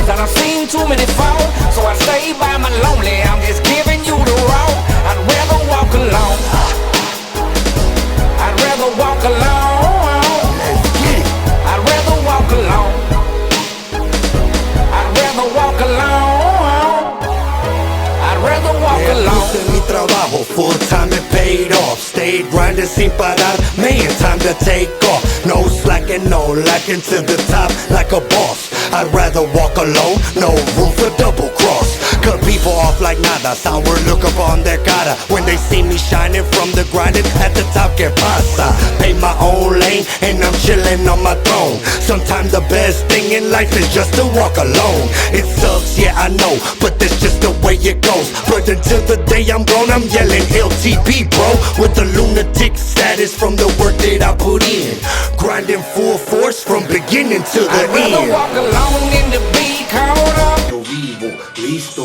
and I've seen too many fall. So I stay by my lonely, I'm just giving you the raw. I'd rather walk alone. I'd rather walk alone. I'd rather walk alone. I'd rather walk alone. I'd rather walk alone. Puse mi trabajo, full time and paid off. Stayed grinding sin parar, man, time to take off. No slacking, no lacking to the top like a boss. I'd rather walk alone, no room for double cross. Cut people off like nada, sour look upon their cara when they see me shining from the grinding at the top. Que pasa? Pay my own lane and I'm chilling on my throne. Sometimes the best thing in life is just to walk alone. It sucks, yeah I know, but that's just the way it goes. But until the day I'm gone, I'm yelling LTP, bro. With the lunatic status from the work that I put in, grinding full force from beginning to the I'd rather end. walk alone than to be caught up. Yo vivo, listo,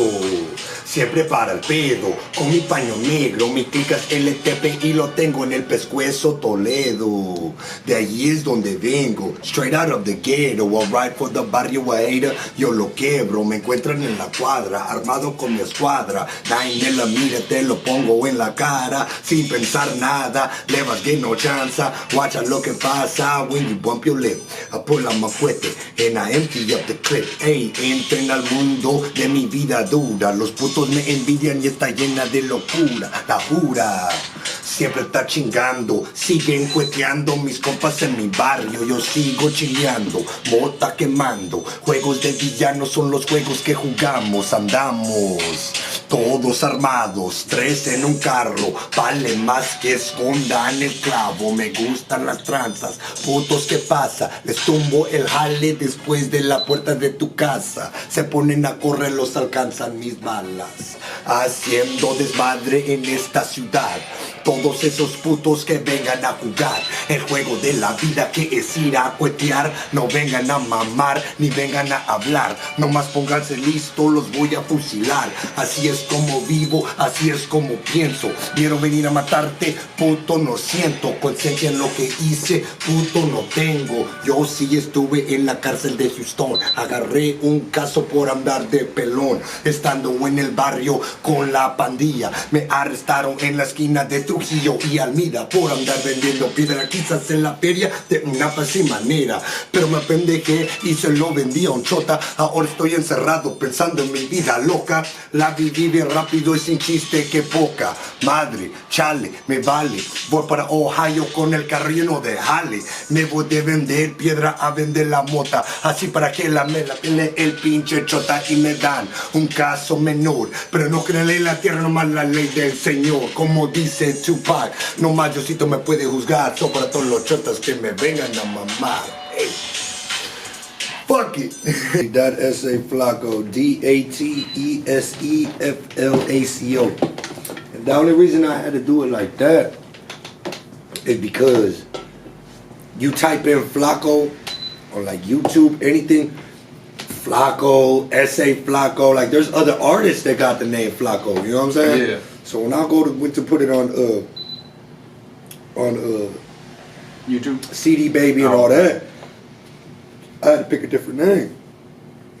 siempre para el pedo. Con mi paño negro, mi clicas LTP y lo tengo en el pescuezo Toledo. De allí es donde vengo, straight out of the ghetto. I'll ride for the barrio Guaira, yo lo quebro. Me encuentran en la cuadra, armado con mi escuadra. 9mm te lo pongo en la cara, sin pensar nada. Le vas que no chanza, watcha lo que pasa. When you bump your lip, I pull out my cuete and I empty up the clip. Ey, entren al mundo de mi vida dura. Los putos me envidian y está llena de locura. La jura siempre está chingando, siguen cueteando mis compas en mi barrio. Yo sigo chileando, mota quemando. Juegos de villanos son los juegos que jugamos. Andamos todos armados, 3 en un carro. Vale más que escondan el clavo. Me gustan las tranzas, putos, ¿qué pasa? Les tumbo el jale después de la puerta de tu casa. Se ponen a correr, los alcanzan mis balas. Haciendo desmadre en esta ciudad. Todos esos putos que vengan a jugar el juego de la vida, que es ir a cuetear. No vengan a mamar, ni vengan a hablar. Nomás pónganse listos, los voy a fusilar. Así es como vivo, así es como pienso. Vieron venir a matarte, puto, no siento. Conciencia en lo que hice, puto, no tengo. Yo sí estuve en la cárcel de Houston. Agarré un caso por andar de pelón, estando en el barrio con la pandilla. Me arrestaron en la esquina de Trujillo y Almida por andar vendiendo piedra, quizás en la feria de una fácil manera. Pero me apendejé y se lo vendí a un chota. Ahora estoy encerrado pensando en mi vida loca. La viví bien rápido y sin chiste, que poca madre, chale, me vale. Voy para Ohio con el carro lleno de jale. Me voy de vender piedra a vender la mota, así para que me la pele el pinche chota. Y me dan un caso menor, pero no crean en la tierra, nomás la ley del Señor. Como dice Tupac, no más Diosito me puede juzgar. So para todos los chotas que me vengan a mamar, hey. Fuck it. Dat Ese Flaco, DATESE FLACO. And the only reason I had to do it like that is because you type in Flaco on like YouTube, anything, Flaco, Ese Flaco, like there's other artists that got the name Flaco, you know what I'm saying? Yeah. So when I went to put it on YouTube, CD Baby and all that, I had to pick a different name.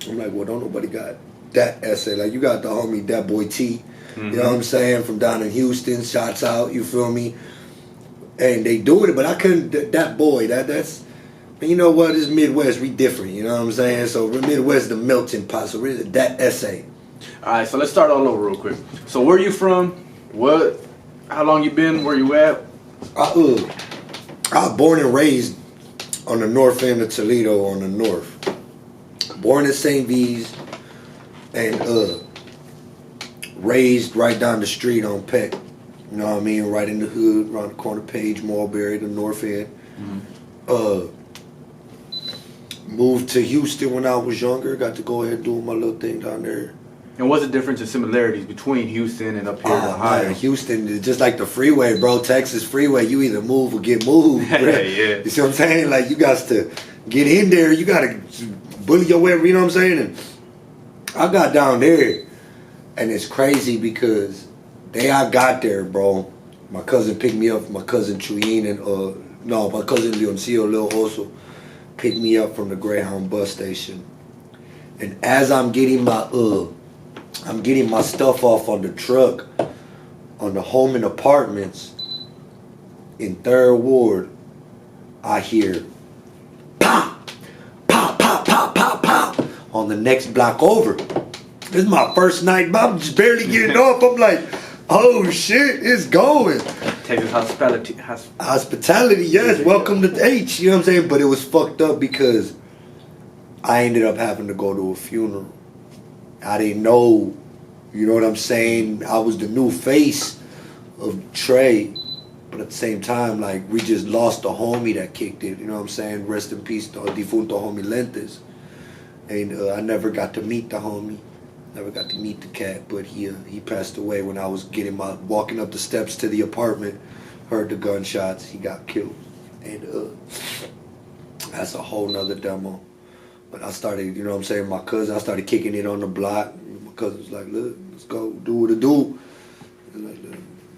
I'm like, well, don't nobody got that essay. Like, you got the homie, that boy T, you know what I'm saying, from down in Houston, shots out, you feel me? And they do it, but I couldn't, that boy, that's, you know what, it's Midwest, we different, you know what I'm saying? So Midwest, the melting pot, so really that essay. All right, so let's start all over real quick. So where you from? What? How long you been? Where you at? I was born and raised on the north end of Toledo, on the north. Born in St. V's and raised right down the street on Peck. You know what I mean? Right in the hood, around the corner, Page, Mulberry, the north end. Moved to Houston when I was younger. Got to go ahead and do my little thing down there. And what's the difference and similarities between Houston and up here in Ohio? Man, Houston is just like the freeway, bro. Texas freeway, you either move or get moved. Yeah. You see what I'm saying? Like, you got to get in there. You got to bully your way, you know what I'm saying? And I got down there, and it's crazy because day I got there, bro, my cousin picked me up, my cousin Chuyin and, my cousin Leoncillo, Lil Oso, picked me up from the Greyhound bus station. And as I'm getting my stuff off on the truck, on the home and apartments in 3rd Ward, I hear pop, pop, pop, pop, pop, pop on the next block over. This is my first night, I'm just barely getting off. I'm like, oh shit, it's going. Texas hospitality. Hospitality, yes. Welcome to H, you know what I'm saying? But it was fucked up because I ended up having to go to a funeral. I didn't know, you know what I'm saying? I was the new face of Trey. But at the same time, like, we just lost a homie that kicked it, you know what I'm saying? Rest in peace to defunto homie Lentes. And I never got to meet the homie. Never got to meet the cat, but he passed away when I was walking up the steps to the apartment, heard the gunshots, he got killed. And that's a whole nother demo. But I started, you know what I'm saying, I started kicking it on the block. My cousin was like, look, let's go do what it do.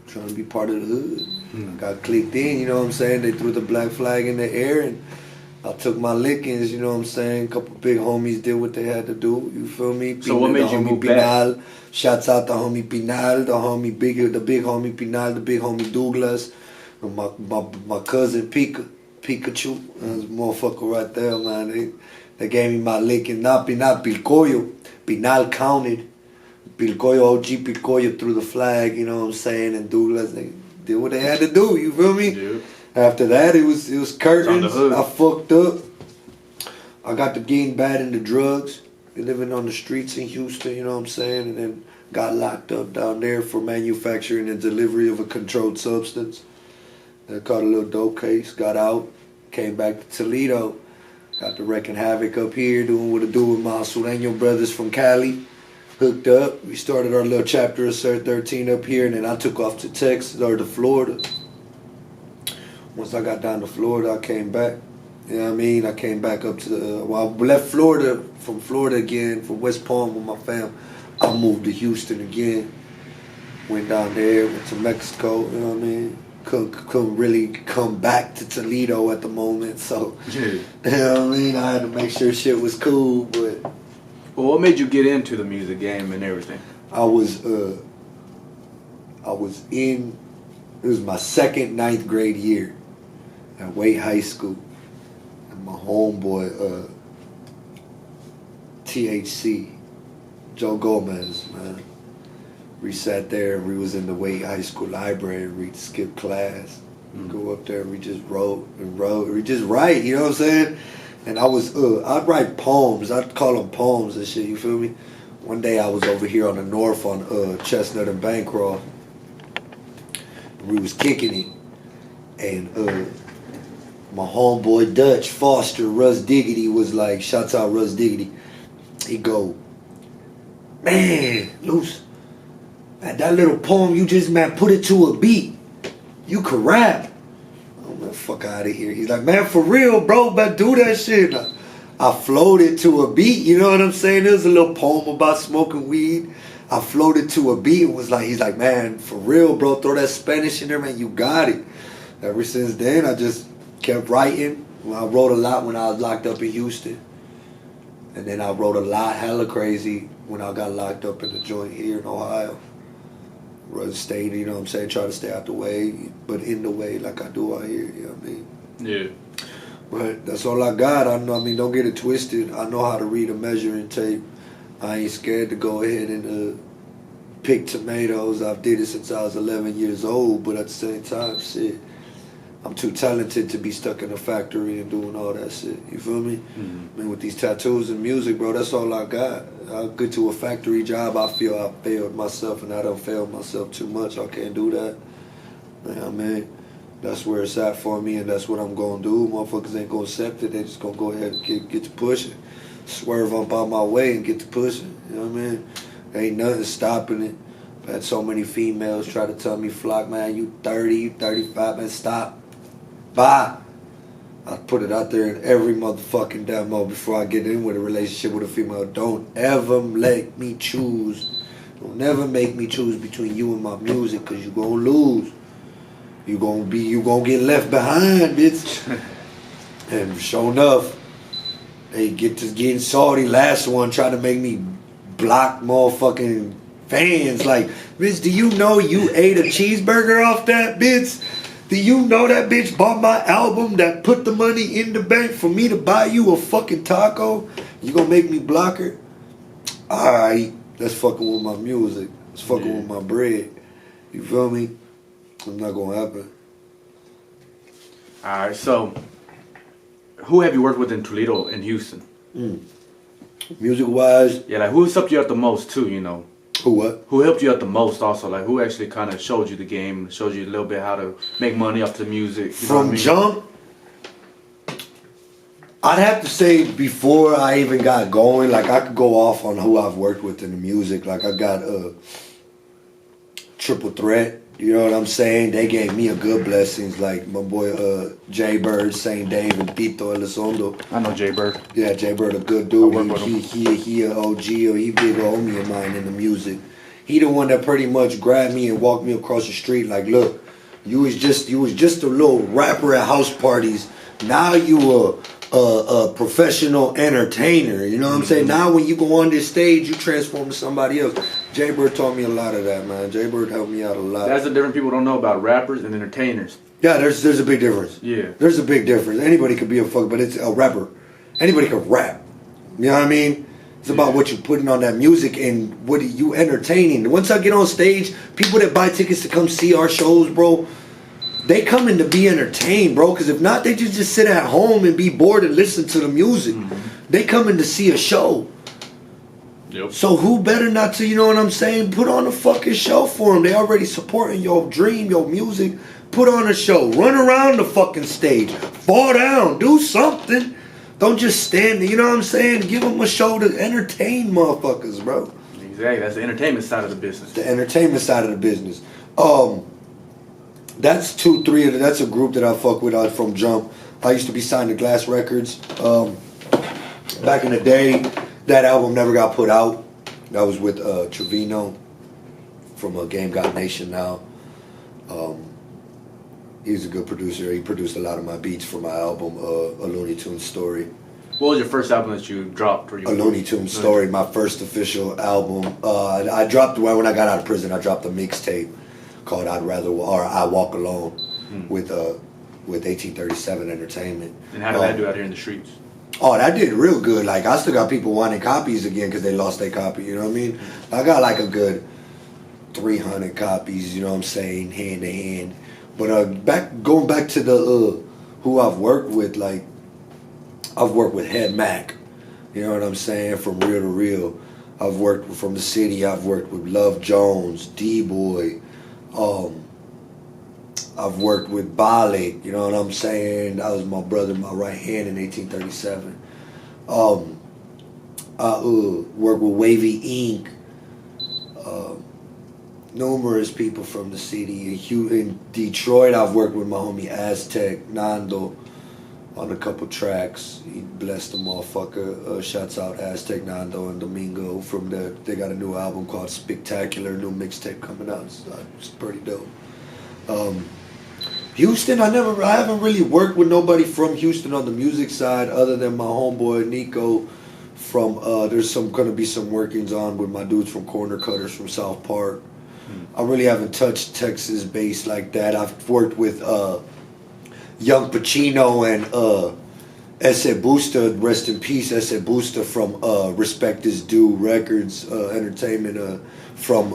Trying to be part of the hood. I got clicked in, you know what I'm saying? They threw the black flag in the air and I took my lickings, you know what I'm saying? A couple big homies did what they had to do, you feel me? So what made you move back? Shouts out the homie Pinal, the big homie Pinal, the big homie Douglas, and my cousin Pikachu. That's a motherfucker right there, man. They gave me my licking, not Pilcoyo. Pinal counted. Pilcoyo, OG Pilcoyo threw the flag, you know what I'm saying? And Douglas, they did what they had to do, you feel me? Yeah. After that, it was curtains. I fucked up. I got to getting bad into drugs. Living on the streets in Houston, you know what I'm saying? And then got locked up down there for manufacturing and delivery of a controlled substance. They caught a little dope case, got out, came back to Toledo. Got to wrecking havoc up here, doing what I do with my Sureño brothers from Cali. Hooked up. We started our little chapter of Sir 13 up here, and then I took off to Texas or to Florida. Once I got down to Florida, I came back. You know what I mean? I came back up to I left Florida, from Florida again, from West Palm with my fam. I moved to Houston again. Went down there, went to Mexico, you know what I mean? Couldn't really come back to Toledo at the moment, so, you know what I mean? I had to make sure shit was cool, but... Well, what made you get into the music game and everything? I was in, it was my second 9th grade year at Wade High School. And my homeboy, THC, Joe Gomez, man. We sat there and we was in the Wade High School library and we skipped class. Go up there and we just wrote. We just write, you know what I'm saying? And I'd write poems. I'd call them poems and shit, you feel me? One day I was over here on the north on Chestnut and Bancroft. We was kicking it. And my homeboy Dutch Foster, Russ Diggity, was like, shouts out Russ Diggity. He go, man, Luce, that little poem you just, man, put it to a beat. You could rap. Oh, man, fuck out of here. He's like, man, for real, bro, but do that shit. I floated to a beat, you know what I'm saying? There was a little poem about smoking weed. I floated to a beat and was like, he's like, man, for real, bro, throw that Spanish in there, man, you got it. Ever since then, I just kept writing. I wrote a lot when I was locked up in Houston. And then I wrote a lot, hella crazy, when I got locked up in the joint here in Ohio. Stayed, you know what I'm saying, try to stay out the way, but in the way like I do out here, you know what I mean? Yeah. But that's all I got. I mean, don't get it twisted. I know how to read a measuring tape. I ain't scared to go ahead and pick tomatoes. I've did it since I was 11 years old, but at the same time, shit, I'm too talented to be stuck in a factory and doing all that shit. You feel me? Mm-hmm. I mean, with these tattoos and music, bro, that's all I got. I get to a factory job, I feel I failed myself, and I done failed myself too much. I can't do that. You know what I mean? That's where it's at for me, and that's what I'm going to do. Motherfuckers ain't going to accept it. They just going to go ahead and get to pushing. Swerve up out my way and get to pushing. You know what I mean? Ain't nothing stopping it. I've had so many females try to tell me, Flock, man, you 30, you 35, man, stop. Bye. I put it out there in every motherfucking demo before I get in with a relationship with a female. Don't ever let me choose. Don't never make me choose between you and my music, because you gonna lose. You gonna get left behind, bitch. And sure enough, They get to getting salty. Last one trying to make me block motherfucking fans. Like, bitch, do you know you ate a cheeseburger off that bitch? Do you know that bitch bought my album that put the money in the bank for me to buy you a fucking taco? You gonna make me block her? Alright, that's fucking with my music. That's fucking with my bread. You feel me? It's not gonna happen. Alright, so who have you worked with in Toledo and Houston? Music wise, Yeah, like who helped you out the most too, you know? who what? Who helped you out the most also? Like who actually kind of showed you the game, showed you a little bit how to make money off the music? You know what I From mean? jump, I'd have to say before I even got going, like I could go off on who I've worked with in the music. Like I got Triple Threat, you know what I'm saying? They gave me a good blessings, like my boy Jay Bird, Saint Dave, and Tito Elizondo. I know Jay Bird. Yeah, Jay Bird a good dude. I work with him. He a OG, or he big homie of mine in the music. He the one that pretty much grabbed me and walked me across the street. Like, look, you was just a little rapper at house parties. Now you a professional entertainer. You know what I'm saying? Now when you go on this stage, you transform to somebody else. Jay Bird taught me a lot of that, man. Jay Bird helped me out a lot. That's the different people don't know about rappers and entertainers. Yeah, there's a big difference. Yeah. There's a big difference. Anybody could be a fuck, but it's a rapper. Anybody could rap. You know what I mean? It's about what you're putting on that music and what you entertaining. Once I get on stage, people that buy tickets to come see our shows, bro, they come in to be entertained, bro. Because if not, they just sit at home and be bored and listen to the music. They come in to see a show. Yep. So who better not to, you know what I'm saying, put on a fucking show for them. They already supporting your dream, your music. Put on a show. Run around the fucking stage. Fall down. Do something. Don't just stand there, you know what I'm saying? Give them a show to entertain motherfuckers, bro. Exactly. That's the entertainment side of the business. The entertainment side of the business. That's that's a group that I fuck with from Jump. I used to be signed to Glass Records. Back in the day, that album never got put out. That was with Trevino from Game God Nation now. He's a good producer. He produced a lot of my beats for my album, A Looney Tunes Story. What was your first album that you dropped? A Looney Tunes Story, my first official album. I dropped when I got out of prison. I dropped a mixtape called I Walk Alone with 1837 Entertainment. And how did that do out here in the streets? Oh, that did real good. Like, I still got people wanting copies again because they lost their copy, you know what I mean? I got like a good 300 copies, you know what I'm saying, hand to hand. But going back to the who I've worked with, like, I've worked with Head Mac, you know what I'm saying, from Real to Real. I've worked from the city. I've worked with Love Jones, D-Boy. I've worked with Bale, you know what I'm saying? That was my brother, my right hand in 1837. I worked with Wavy Inc. Numerous people from the city. In Detroit, I've worked with my homie Aztec, Nando, on a couple tracks. He blessed the motherfucker. Shouts out Aztec, Nando, and Domingo. They got a new album called Spectacular, new mixtape coming out. It's pretty dope. Houston, I haven't really worked with nobody from Houston on the music side other than my homeboy Nico from, there's gonna be some workings on with my dudes from Corner Cutters from South Park. I really haven't touched Texas bass like that. I've worked with Young Pacino and Ese Busta, rest in peace, Ese Busta from Respect Is Due Records, Entertainment, from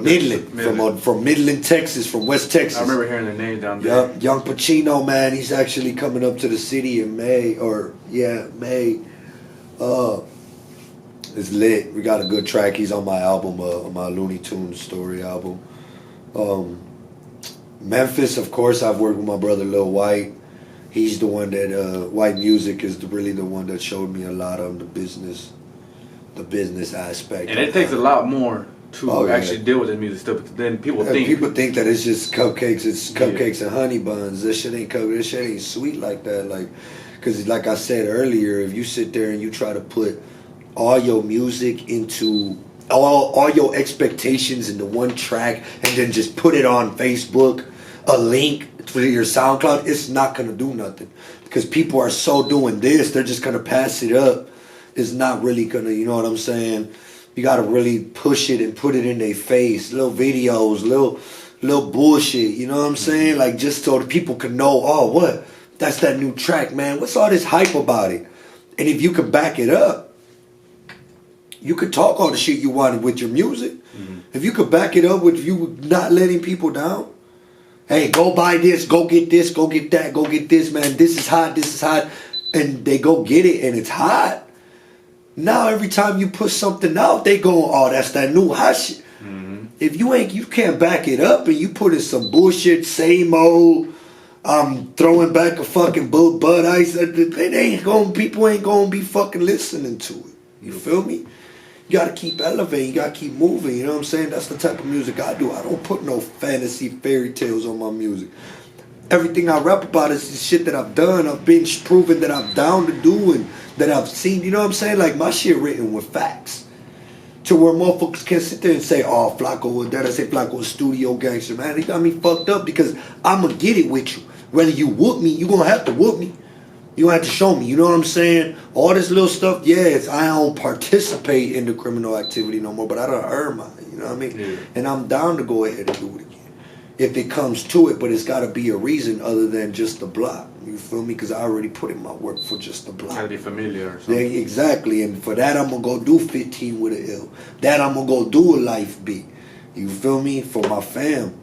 Midland, from Midland, Texas, from West Texas. I remember hearing the name down there. Yep, Young Pacino, man, he's actually coming up to the city in May. It's lit. We got a good track. He's on my album, my Looney Tunes Story album. Memphis, of course, I've worked with my brother Lil White. He's the one that White Music is really the one that showed me a lot on the business aspect. And it takes a lot more to actually deal with the music stuff than people think. People think that it's just cupcakes. It's cupcakes and honey buns. This shit ain't sweet like that. Like, because like I said earlier, if you sit there and you try to put all your music into all your expectations into one track and then just put it on Facebook, a link to your SoundCloud, it's not gonna do nothing. because people are so doing this, they're just gonna pass it up. It's not really gonna, you know what I'm saying? You gotta really push it and put it in their face. Little videos, little bullshit. You know what I'm saying? Like just so the people can know. Oh, what? That's that new track, man. What's all this hype about it? And if you can back it up, you could talk all the shit you wanted with your music. If you could back it up with you not letting people down. Hey, go buy this, go get that, go get this, man. This is hot. And they go get it and it's hot. Now every time you put something out, they go, oh, that's that new hot shit. If you can't back it up and you put in some bullshit, same old, throwing back a fucking Bud Ice, people ain't gonna be fucking listening to it. You feel me? You gotta keep elevating, you gotta keep moving, you know what I'm saying? That's the type of music I do. I don't put no fantasy fairy tales on my music. Everything I rap about is the shit that I've done. I've been proven that I'm down to do and that I've seen, you know what I'm saying? Like my shit written with facts. To where motherfuckers can sit there and say, oh, Flaco, Dat Ese Flaco, studio gangster, man. He got me fucked up because I'ma get it with you. Whether you whoop me, you gonna have to whoop me. You gonna have to show me, you know what I'm saying? All this little stuff, yes, I don't participate in the criminal activity no more, but I done earned mine, you know what I mean? Yeah. And I'm down to go ahead and do it again. If it comes to it, but it's gotta be a reason other than just the block. You feel me? Because I already put in my work for just the block. Gotta be familiar or something. Yeah, exactly. And for that, I'm gonna go do 15 with an L. That I'm gonna go do a life beat. You feel me? For my fam.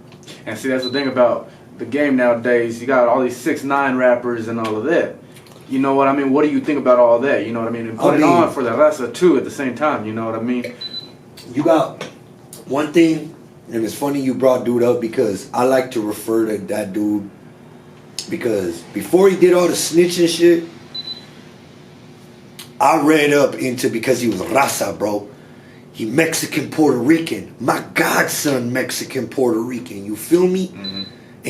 And see, that's the thing about the game nowadays. You got all these 6ix9ine rappers and all of that. You know what I mean? What do you think about all that? You know what I mean? And put it on for the raza too at the same time. You know what I mean? You got one thing, and it's funny you brought dude up because I like to refer to that dude because before he did all the snitching shit, I read up into because he was raza, bro. He Mexican Puerto Rican, my godson Mexican Puerto Rican. You feel me? And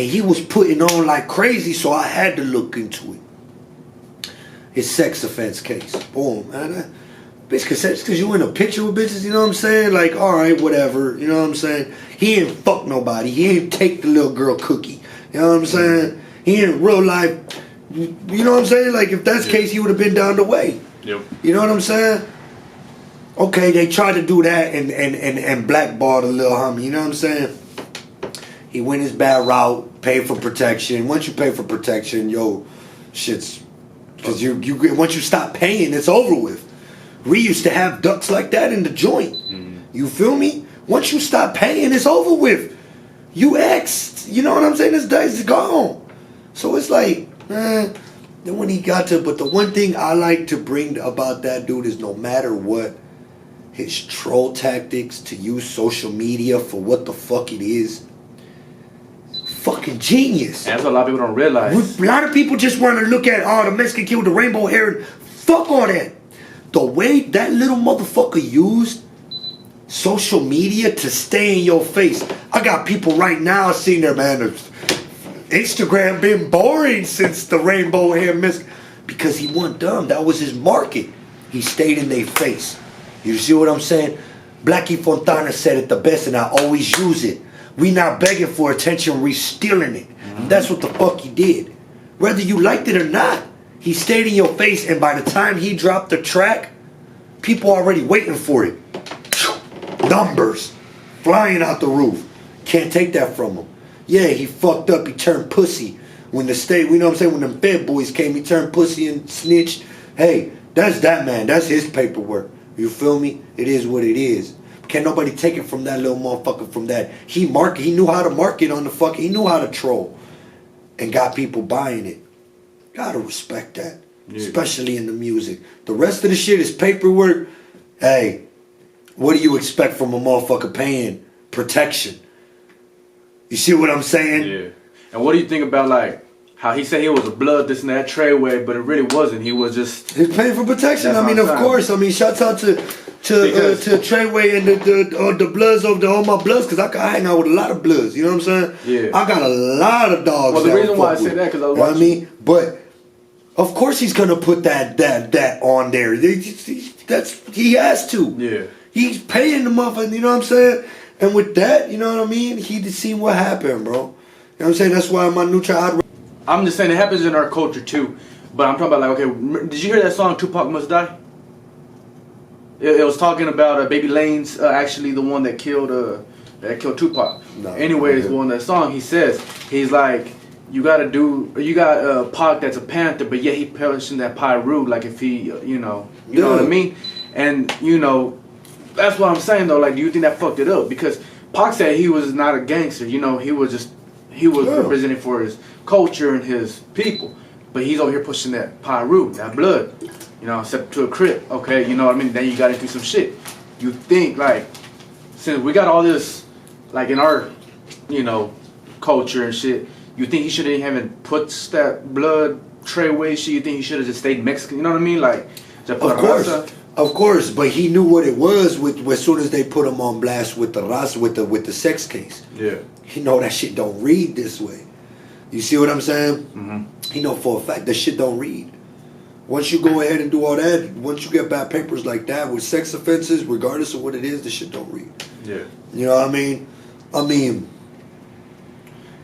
he was putting on like crazy, so I had to look into it. His sex offense case. Boom, man. Bitch, because you in a picture with bitches, you know what I'm saying? Like, all right, whatever, you know what I'm saying? He ain't fuck nobody. He ain't take the little girl cookie. You know what I'm saying? He in real life, you know what I'm saying? Like, if that's the case, he would have been down the way. Yep. You know what I'm saying? Okay, they tried to do that and blackball the little homie, you know what I'm saying? He went his bad route, paid for protection. Once you pay for protection, yo, shit's... Because you once you stop paying, it's over with. We used to have ducks like that in the joint. You feel me? Once you stop paying, it's over with. You ex, you know what I'm saying? This day's gone. So it's like, then when he got to, but the one thing I like to bring about that dude is no matter what, his troll tactics to use social media for what the fuck it is, fucking genius. And that's what a lot of people don't realize. A lot of people just want to look at, oh, the Mexican kid with the rainbow hair. Fuck all that. The way that little motherfucker used social media to stay in your face. I got people right now sitting there, man. Instagram been boring since the rainbow hair miss. Because he wasn't dumb. That was his market. He stayed in their face. You see what I'm saying? Blackie Fontana said it the best, and I always use it. We not begging for attention, we stealing it. That's what the fuck he did. Whether you liked it or not, he stayed in your face, and by the time he dropped the track, people already waiting for it. Numbers flying out the roof. Can't take that from him. Yeah, he fucked up, he turned pussy. When the state, you know what I'm saying, when them Fed boys came, he turned pussy and snitched. Hey, that's that man, that's his paperwork. You feel me? It is what it is. Can't nobody take it from that little motherfucker from that. He knew how to market on the fucking, he knew how to troll. And got people buying it. Gotta respect that. Yeah. Especially in the music. The rest of the shit is paperwork. Hey, what do you expect from a motherfucker paying protection? You see what I'm saying? Yeah. And what do you think about like how he said he was a blood, this and that Treyway, but it really wasn't. He was just... He's paying for protection. I mean, of course. I mean, shouts out to Treyway and the Bloods over all my Bloods, because I hang out with a lot of Bloods. You know what I'm saying? Yeah. I got a lot of dogs. Well, the reason why I say that, because I was watching... You know what I mean? But, of course he's going to put that on there. He has to. Yeah. He's paying the motherfucker, you know what I'm saying? And with that, you know what I mean? He just seen what happened, bro. You know what I'm saying? That's why my new child... I'm just saying it happens in our culture too. But I'm talking about like, okay, did you hear that song "Tupac Must Die"? It was talking about Baby Lane's actually the one that killed Tupac. No, Anyways, well, in that song he says he's like, you got Pac that's a Panther, but yet he pushing that Pyru like if he you know what I mean, and that's what I'm saying though. Like, do you think that fucked it up? Because Pac said he was not a gangster. He was representing for his culture and his people, but he's over here pushing that Pyru, that blood. Step to a crib, okay, you know what I mean? Then you got into some shit. You think, like, since we got all this, like, in our, culture and shit, you think he should have even put that blood tray away shit? You think he should have just stayed Mexican? You know what I mean? Like, of course, but he knew what it was as soon as they put him on blast with the raza, with the sex case. Yeah. He know that shit don't read this way. You see what I'm saying? Mm-hmm. He know for a fact that shit don't read. Once you go ahead and do all that, once you get bad papers like that with sex offenses, regardless of what it is, the shit don't read. Yeah. You know what I mean? I mean,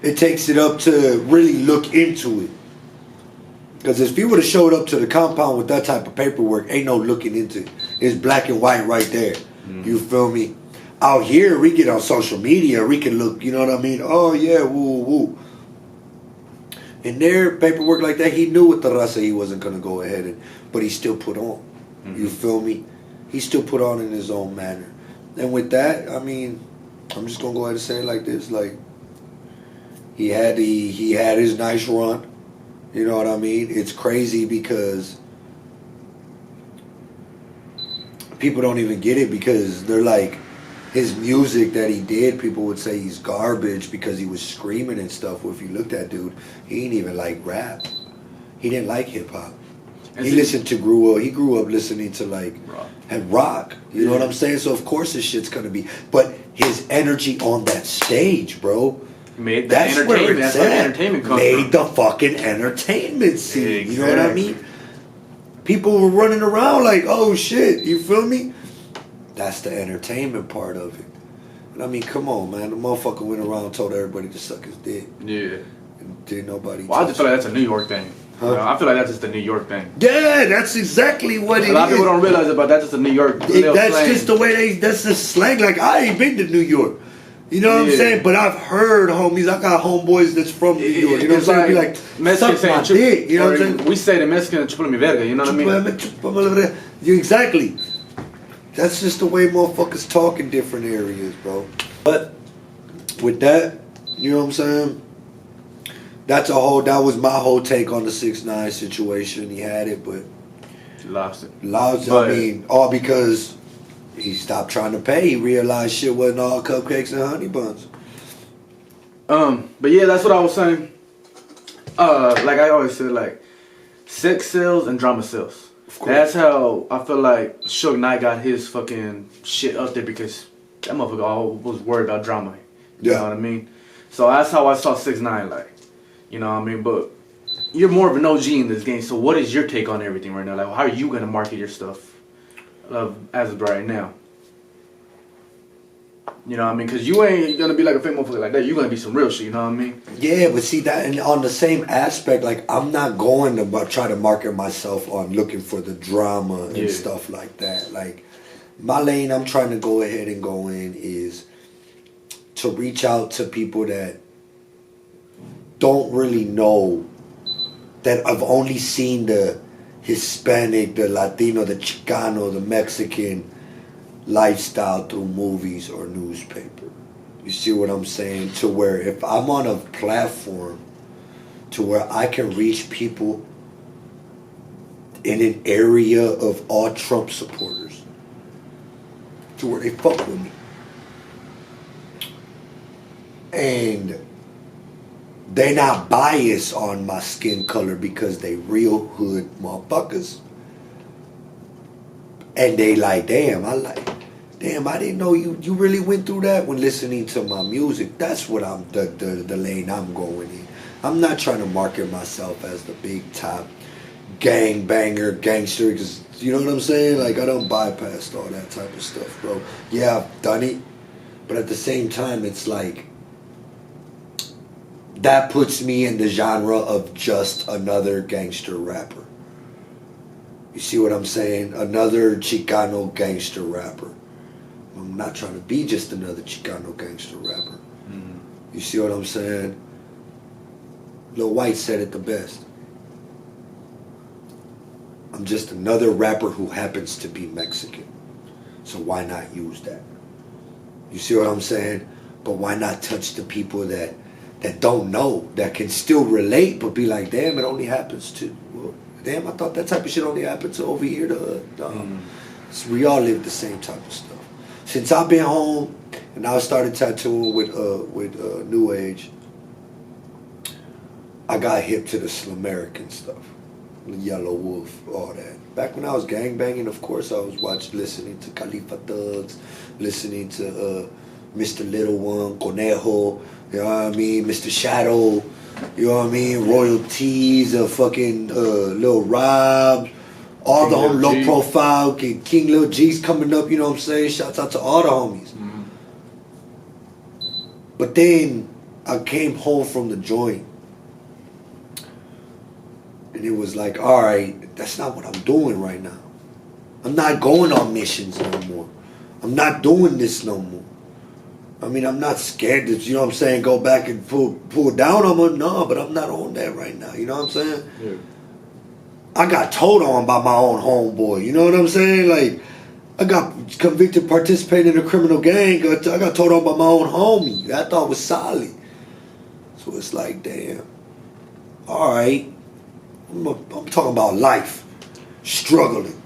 it takes it up to really look into it. Because if he would have showed up to the compound with that type of paperwork, ain't no looking into it. It's black and white right there. Mm-hmm. You feel me? Out here, we get on social media, we can look, you know what I mean? Oh, yeah, woo, woo. In their paperwork like that, he knew with the raza he wasn't going to go ahead but he still put on. Mm-hmm. You feel me? He still put on in his own manner. And with that, I mean, I'm just going to go ahead and say it like this. Like, he had his nice run. You know what I mean? It's crazy because people don't even get it because they're like, his music that he did, people would say he's garbage because he was screaming and stuff. Well, if you look at dude, he didn't even like rap. He didn't like hip hop. He grew up listening to like rock. You know what I'm saying? So of course his shit's gonna be. But his energy on that stage, bro. Made that entertainment. That's where the entertainment comes from. Made the fucking entertainment scene. Exactly. You know what I mean? People were running around like, oh shit, you feel me? That's the entertainment part of it. And I mean, come on, man. The motherfucker went around and told everybody to suck his dick. Yeah. And did nobody I just feel like that's a New York thing. Huh? I feel like that's just a New York thing. Yeah, that's exactly what it is. A lot of people don't realize it, but that's just a New York that's slang. just the way that's the slang. Like, I ain't been to New York. You know what I'm saying? But I've heard homies. I got homeboys that's from New York. You know what I'm saying? Be like, Mexican suck my dick. You know what I'm saying? We say the Mexican, chupa mi verga. You know what I mean? Exactly. That's just the way motherfuckers talk in different areas, bro. But with that, you know what I'm saying? That was my whole take on the 6ix9ine situation. He had it, but lost it. I mean, all because he stopped trying to pay. He realized shit wasn't all cupcakes and honey buns. But yeah, that's what I was saying. Like I always said, like, sex sells and drama sells. That's how I feel like Suge Knight got his fucking shit up there because that motherfucker always was worried about drama. You know what I mean? So that's how I saw 6ix9ine, like, you know what I mean? But you're more of an OG in this game, so what is your take on everything right now? Like, how are you going to market your stuff as of right now? You know what I mean? Because you ain't going to be like a fake motherfucker like that. You're going to be some real shit, you know what I mean? Yeah, but see, that, and on the same aspect, like, I'm not going to try to market myself on looking for the drama and stuff like that. Like, my lane I'm trying to go ahead and go in is to reach out to people that don't really know, that I've only seen the Hispanic, the Latino, the Chicano, the Mexican lifestyle through movies or newspaper. You see what I'm saying? To where if I'm on a platform to where I can reach people in an area of all Trump supporters, to where they fuck with me. And they not biased on my skin color because they real hood motherfuckers. And they like, damn, I didn't know you really went through that when listening to my music. That's what I'm the lane I'm going in. I'm not trying to market myself as the big top gang banger, gangster, because you know what I'm saying? Like, I don't bypass all that type of stuff, bro. Yeah, I've done it, but at the same time, it's like, that puts me in the genre of just another gangster rapper. You see what I'm saying? Another Chicano gangster rapper. I'm not trying to be just another Chicano gangster rapper. Mm-hmm. You see what I'm saying? Lil White said it the best. I'm just another rapper who happens to be Mexican. So why not use that? You see what I'm saying? But why not touch the people that don't know, that can still relate, but be like, damn, it only happens to, well, damn, I thought that type of shit only happened to over here to So we all live the same type of stuff. Since I've been home and I started tattooing with New Age, I got hip to the Slumerican stuff. Yellow Wolf, all that. Back when I was gangbanging, of course, I was listening to Khalifa Thugs, listening to Mr. Little One, Conejo, you know what I mean, Mr. Shadow, you know what I mean, Royalties, fucking Lil Rob, all King the low G. profile, King Lil G's coming up, you know what I'm saying? Shouts out to all the homies. Mm-hmm. But then I came home from the joint. And it was like, all right, that's not what I'm doing right now. I'm not going on missions no more. I'm not doing this no more. I mean, I'm not scared to, you know what I'm saying, go back and pull down on them. No, but I'm not on that right now. You know what I'm saying? Yeah. I got told on by my own homeboy. You know what I'm saying? Like, I got convicted participating in a criminal gang. I got told on by my own homie that I thought was solid. So it's like, damn. All right. I'm talking about life, struggling.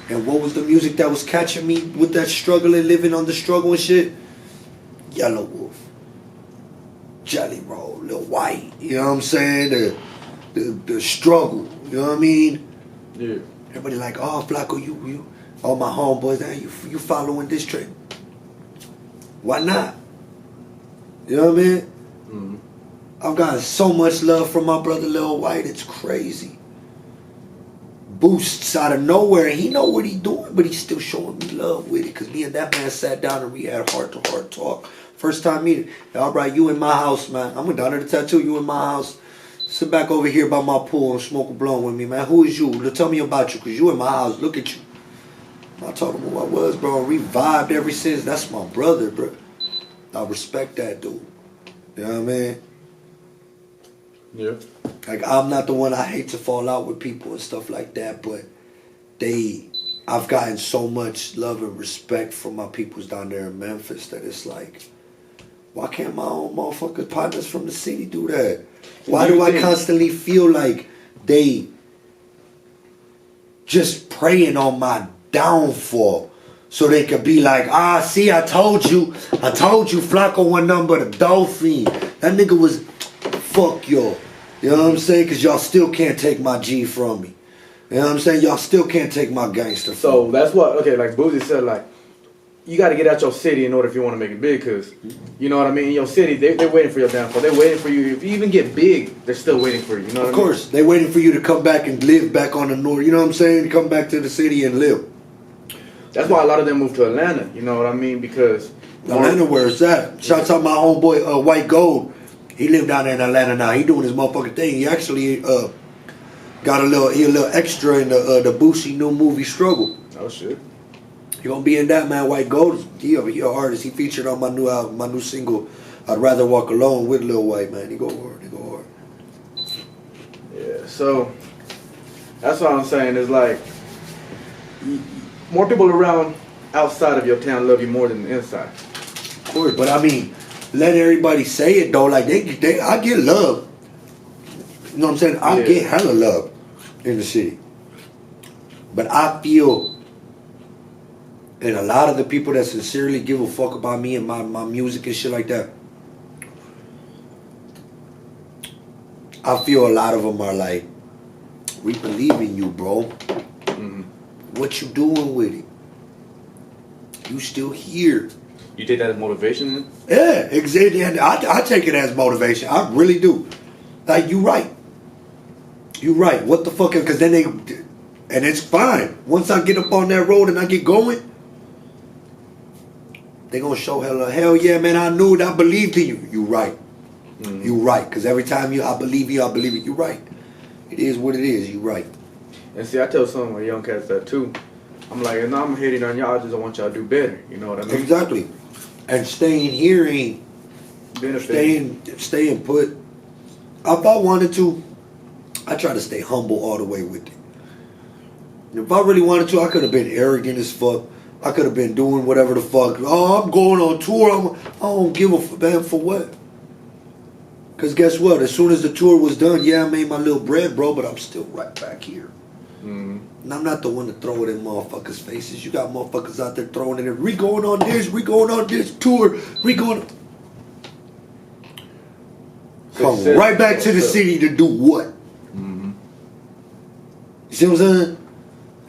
And what was the music that was catching me with that struggling, living on the struggle and shit? Yellow Wolf, Jelly Roll, Lil White. You know what I'm saying? The struggle. You know what I mean? Yeah. Everybody like, oh, Flaco, you, all my homeboys, you following this trend. Why not? You know what I mean? Mm-hmm. I've gotten so much love from my brother Lil White, it's crazy. Boosts out of nowhere, and he know what he doing, but he's still showing me love with it. Cause me and that man sat down and we had heart-to-heart talk. First time meeting. All right, you in my house, man. I'm going down to the tattoo, you in my house. Sit back over here by my pool and smoke a blunt with me, man. Who is you? Tell me about you, cause you in my house. Look at you. I told him who I was, bro. We vibed ever since. That's my brother, bro. I respect that dude. You know what I mean? Yeah. Like, I'm not the one, I hate to fall out with people and stuff like that, but I've gotten so much love and respect from my peoples down there in Memphis that it's like, why can't my own motherfucking partners from the city do that? Why do I constantly feel like they just preying on my downfall so they could be like, see, I told you, Flaco wasn't nothing but a dolphin. That nigga was, fuck y'all. You know what I'm saying? Because y'all still can't take my G from me. You know what I'm saying? Y'all still can't take my gangster from me. So that's what, okay, like Boozy said, like, you got to get out your city in order if you want to make it big, because, you know what I mean? In your city, they're waiting for your downfall. They're waiting for you. If you even get big, they're still waiting for you. You know what I mean? Of course. They're waiting for you to come back and live back on the north. You know what I'm saying? Come back to the city and live. That's why a lot of them move to Atlanta. You know what I mean? Because Atlanta, where it's at. Shouts out my homeboy, White Gold. He live down there in Atlanta now. He doing his motherfucking thing. He actually got a little extra in the Boosie new movie Struggle. Oh shit. He gonna be in that, man. White Gold. He an artist. He featured on my new album, my new single, I'd Rather Walk Alone with Lil White, man. He go hard. Yeah. So that's what I'm saying. Is like more people around outside of your town love you more than the inside. Of course, but I mean, let everybody say it though. Like I get love. You know what I'm saying? I get hella love in the city. But I feel, and a lot of the people that sincerely give a fuck about me and my music and shit like that, I feel a lot of them are like, we believe in you, bro. Mm-hmm. What you doing with it? You still here. You take that as motivation? Yeah, exactly. And I take it as motivation. I really do. Like, you right. You right. What the fuck? Because then and it's fine. Once I get up on that road and I get going, they gonna show hell yeah, man, I knew it. I believed in you. You right. Mm-hmm. You right, because every time I believe you, I believe it. You right. It is what it is. You right. And see, I tell some of my young cats that too. I'm like, no, I'm hating on y'all. I just want y'all to do better. You know what I mean? Exactly. And staying here ain't staying put. If I wanted to, I try to stay humble all the way with it. If I really wanted to, I could have been arrogant as fuck. I could have been doing whatever the fuck. Oh, I'm going on tour. I don't give a damn for what. Because guess what? As soon as the tour was done, yeah, I made my little bread, bro, but I'm still right back here. Mm-hmm. And I'm not the one to throw it in motherfuckers' faces. You got motherfuckers out there throwing it in. We going on this tour. We going. Come right back to the city to do what? Mm-hmm. You see what I'm saying?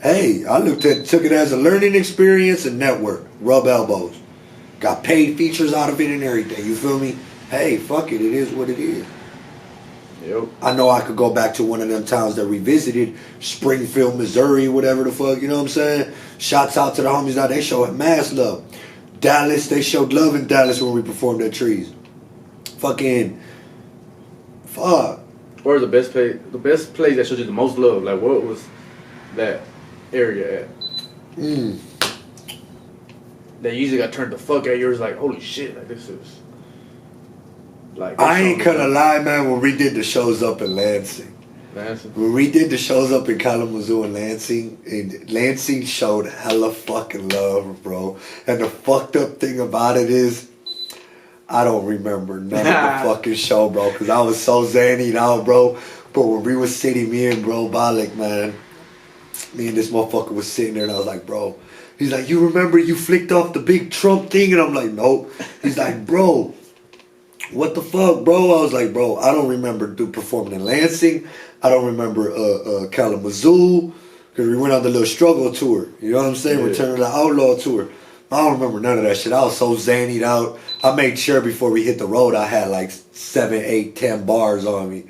Hey, I took it as a learning experience and network. Rub elbows. Got paid features out of it and everything. You feel me? Hey, fuck it. It is what it is. Yep. I know I could go back to one of them towns that we visited, Springfield, Missouri, whatever the fuck, you know what I'm saying? Shouts out to the homies out, they showed mass love. Dallas, they showed love in Dallas when we performed at Trees. Fucking, fuck. Where's the best place that showed you the most love? Like, what was that area at? That usually got turned the fuck at. Yours like, holy shit, like this is. Like, I ain't gonna lie, man, when we did the shows up in Lansing. When we did the shows up in Kalamazoo and Lansing showed hella fucking love, bro. And the fucked up thing about it is, I don't remember none of the fucking show, bro, because I was so zany now, bro. But when we was sitting, me and bro Balik, man, me and this motherfucker was sitting there and I was like, bro, he's like, you remember you flicked off the big Trump thing? And I'm like, nope. He's like, bro, what the fuck, bro? I was like, bro, I don't remember performing in Lansing. I don't remember Kalamazoo, because we went on the little struggle tour. You know what I'm saying? Yeah. Return to the Outlaw tour. I don't remember none of that shit. I was so zanied out. I made sure before we hit the road, I had like 7, 8, 10 bars on me.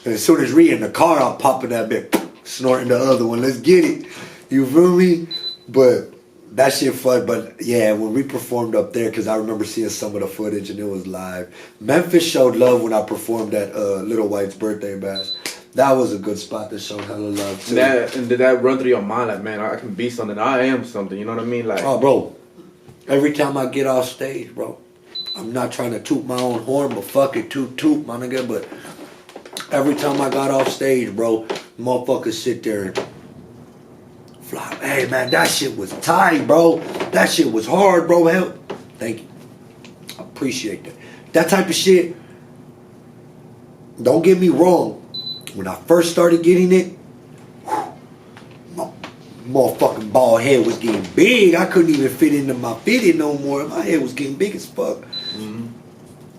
And as soon as we in the car, I'm popping that bit, snorting the other one. Let's get it. You feel me? But that shit fun. But yeah, when we performed up there, because I remember seeing some of the footage and it was live. Memphis showed love when I performed at Little White's birthday bash. That was a good spot to show hella love too. And did that run through your mind like, man, I can be something. I am something. You know what I mean? Like, oh, bro. Every time I get off stage, bro, I'm not trying to toot my own horn, but fuck it, toot, my nigga. But every time I got off stage, bro, motherfuckers sit there and fly. Hey, man, that shit was tight, bro. That shit was hard, bro. Hell, thank you. I appreciate that. That type of shit, don't get me wrong. When I first started getting it, my motherfucking bald head was getting big. I couldn't even fit into my fitting no more. My head was getting big as fuck. mm-hmm.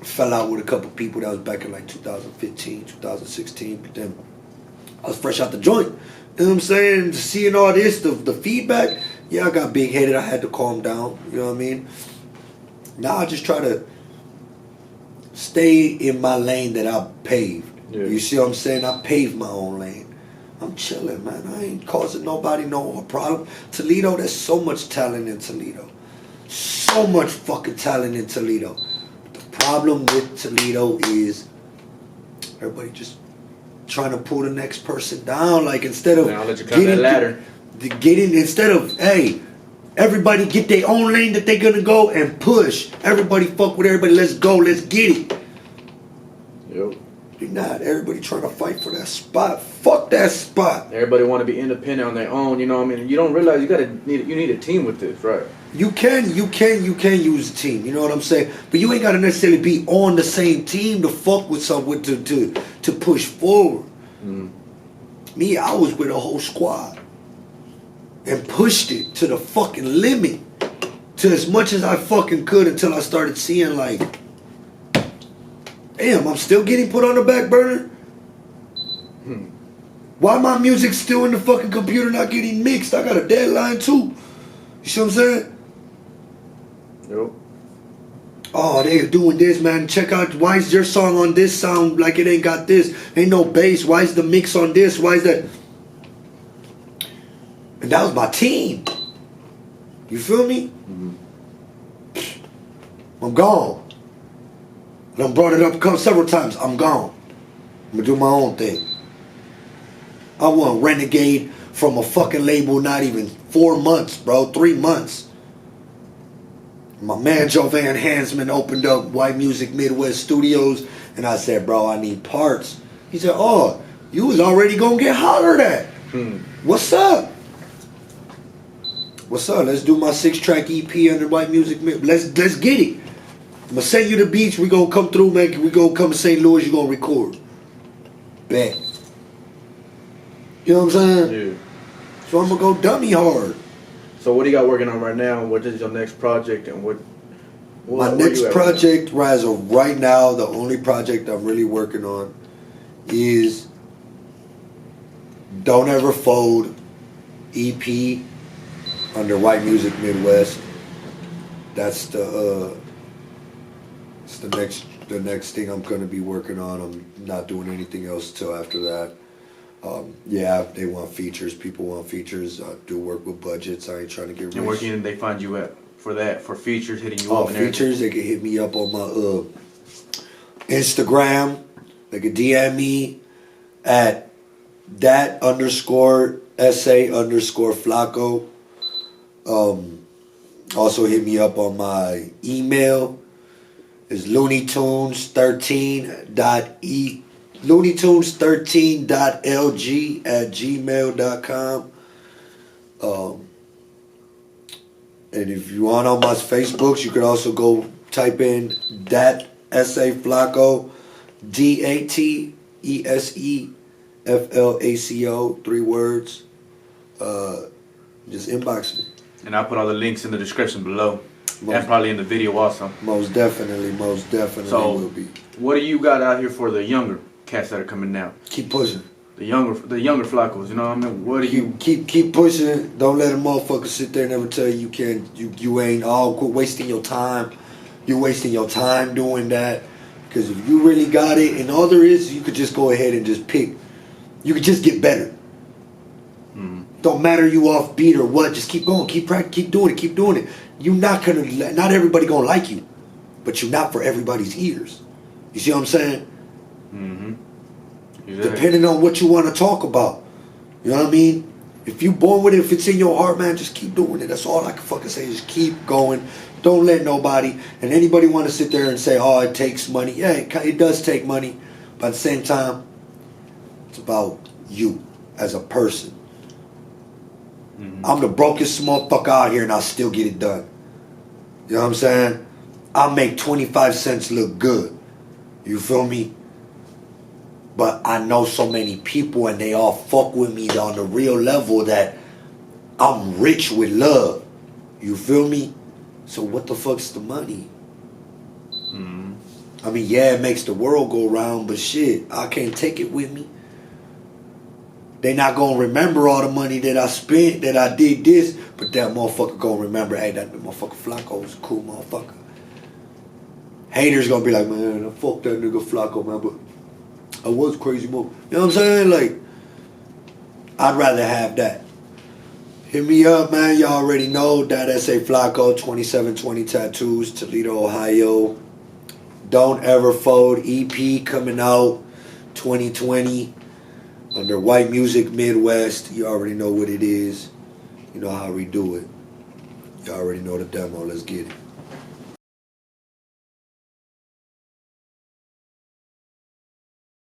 Fell out with a couple people. That was back in like 2015, 2016. But then I was fresh out the joint. You know what I'm saying? Seeing all this, the feedback, yeah, I got big headed. I had to calm down. You know what I mean? Now I just try to stay in my lane that I paved. Yeah. You see what I'm saying? I paved my own lane. I'm chilling, man. I ain't causing nobody no problem. Toledo, there's so much talent in Toledo. So much fucking talent in Toledo. The problem with Toledo is everybody just trying to pull the next person down. Like, instead of I'll let you climb that ladder. Instead of, hey, everybody get their own lane that they're gonna go and push. Everybody fuck with everybody. Let's go. Let's get it. Yep. You're not. Everybody trying to fight for that spot. Fuck that spot. Everybody want to be independent on their own. You know what I mean? You don't realize you need a team with this, right? You can use a team. You know what I'm saying? But you ain't gotta necessarily be on the same team to fuck with someone to push forward. Mm. Me, I was with a whole squad and pushed it to the fucking limit, to as much as I fucking could, until I started seeing like, damn, I'm still getting put on the back burner. Why my music still in the fucking computer not getting mixed? I got a deadline too. You see what I'm saying? Yep. Oh, they're doing this, man. Check out, why is your song on this sound like it ain't got this? Ain't no bass. Why is the mix on this? Why is that? And that was my team. You feel me? Mm-hmm. I'm gone. I done brought it up several times. I'm gone. I'm gonna do my own thing. I want Renegade from a fucking label not even 4 months, bro. 3 months. My man Jovan Hansman opened up White Music Midwest Studios, and I said, bro, I need parts. He said, oh, you was already gonna get hollered at. What's up? What's up? Let's do my 6-track EP under White Music Midwest. Let's get it. I'm gonna send you the beats. We gonna come through, man. We gonna come to St. Louis. You gonna record. Bet. You know what I'm saying? Yeah. So I'm gonna go dummy hard. So what do you got working on right now? What is your next project, and what my next project, right now, the only project I'm really working on is Don't Ever Fold EP under White Music Midwest. That's the next thing I'm gonna be working on. I'm not doing anything else till after that. Yeah, they want features. People want features. I do work with budgets. I ain't trying to get rich. And where can they find you at for that? For features, hitting you up? And features, they can hit me up on my Instagram. They can DM me at Dat _Ese Flaco. Also hit me up on my email. It's looneytunes13.lg@gmail.com. And if you want on my Facebooks, you could also go type in Dat Ese Flaco, DATESEFLACO, 3 words. Just inbox me. And I'll put all the links in the description below. And probably in the video also. Most definitely so, will be. What do you got out here for the younger cats that are coming now? Keep pushing. The younger Flacos, you know what I mean? What do you keep pushing? Don't let a motherfucker sit there and never tell you you ain't. Quit wasting your time. You're wasting your time doing that. Because if you really got it, and all there is, you could just go ahead and just pick. You could just get better. Don't matter you off beat or what. Just keep going. Keep practicing. Keep doing it. Not everybody gonna like you, but you're not for everybody's ears. You see what I'm saying? Exactly. Depending on what you want to talk about. You know what I mean? If you born with it, if it's in your heart, man, just keep doing it. That's all I can fucking say. Just keep going. Don't let nobody and anybody want to sit there and say, oh, it takes money. Yeah, it does take money, but at the same time, it's about you as a person. I'm the brokest motherfucker out here and I'll still get it done. You know what I'm saying? I'll make 25 cents look good. You feel me? But I know so many people and they all fuck with me on the real level that I'm rich with love. You feel me? So what the fuck's the money? I mean, yeah, it makes the world go round, but shit, I can't take it with me. They not gonna remember all the money that I spent, that I did this, but that motherfucker gonna remember, hey, that motherfucker Flaco was a cool motherfucker. Haters gonna be like, man, fuck that nigga Flaco, man, but I was crazy motherfucker. You know what I'm saying? Like, I'd rather have that. Hit me up, man. Y'all already know Dat Ese Flaco, 2720 Tattoos, Toledo, Ohio. Don't Ever Fold EP coming out 2020. Under White Music Midwest. You already know what it is. You know how we do it. You already know the demo. Let's get it.